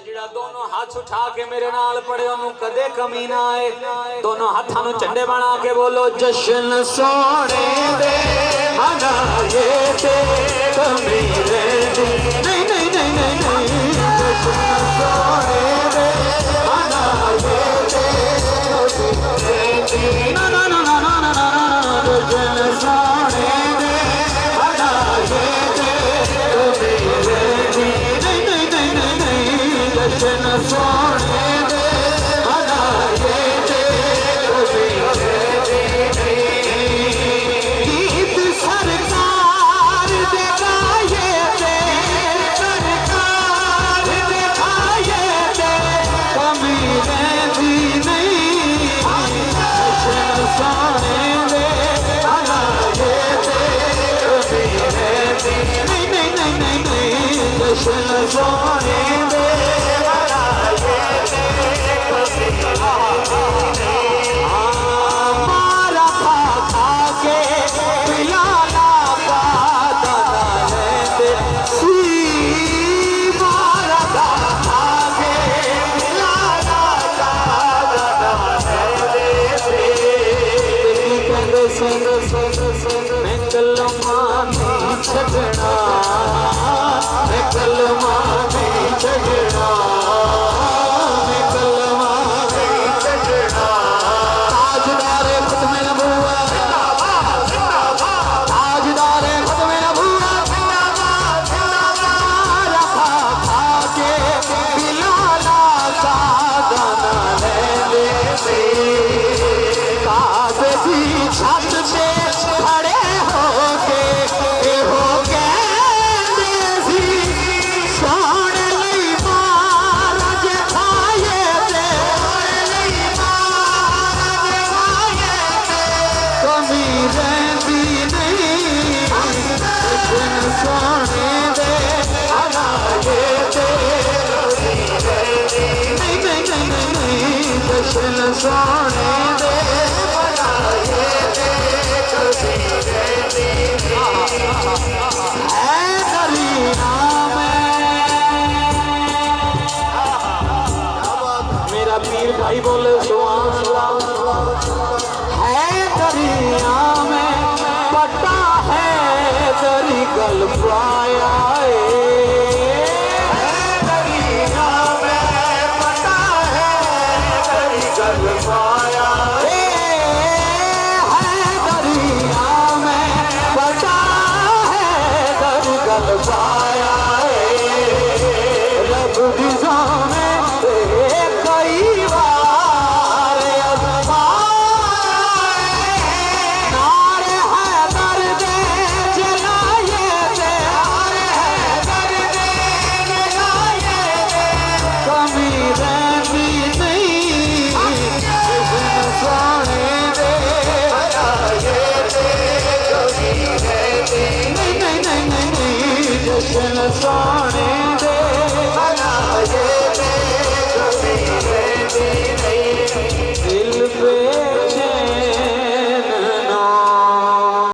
जिहड़ा दोनों हाथ उठा के मेरे नाल पड़े ओनू कदे कमी ना आए। दोनों हाथां नू झंडे बना के बोलो जश्न सोने दे मनाए ते कमी रहिंदी नहीं नहीं नहीं नहीं नहीं जश्न सोने दे मनाए ते कमी रहिंदी ना ना ना ना ना ना ना जश्न सोने दे मनाए ते कमी रहिंदी नहीं नहीं नहीं नहीं नहीं जश्न सोने दे मनाए ते कमी रहिंदी गीत सरकार दे गाए ते सरकार दे गाए ते कमी रहिंदी नहीं जश्न सोने दे मनाए ते कमी रहिंदी नहीं नहीं नहीं नहीं नहीं जश्न सोने दे मनाए ते कमी रहिंदी मारा खा खा के पिलाना का दाना है ते सी मारा खा खा के पिलाना का दाना है ते सी कहते संग मैं कलमा नहीं छड़ना मैं कलमा नहीं छड़ना मैं कलमा नहीं छड़ना ताजदारे खत्म नबूवत ताजदारे खत्म नबूवत रखा खा के पिलाना का दाना लेने से काबे की छत पे खड़े होके हो कहते सी सोने लई महाराज खाए ते कमी रहिंदी नहीं जश्न सोने दे मनाए ते नहीं नहीं नहीं नहीं नहीं जश्न सोने दे मनाए ते कमी रहिंदी है दरिया में मेरा पीर भाई बोले सुभान अल्लाह है दरिया में पटा है दरी गल पाया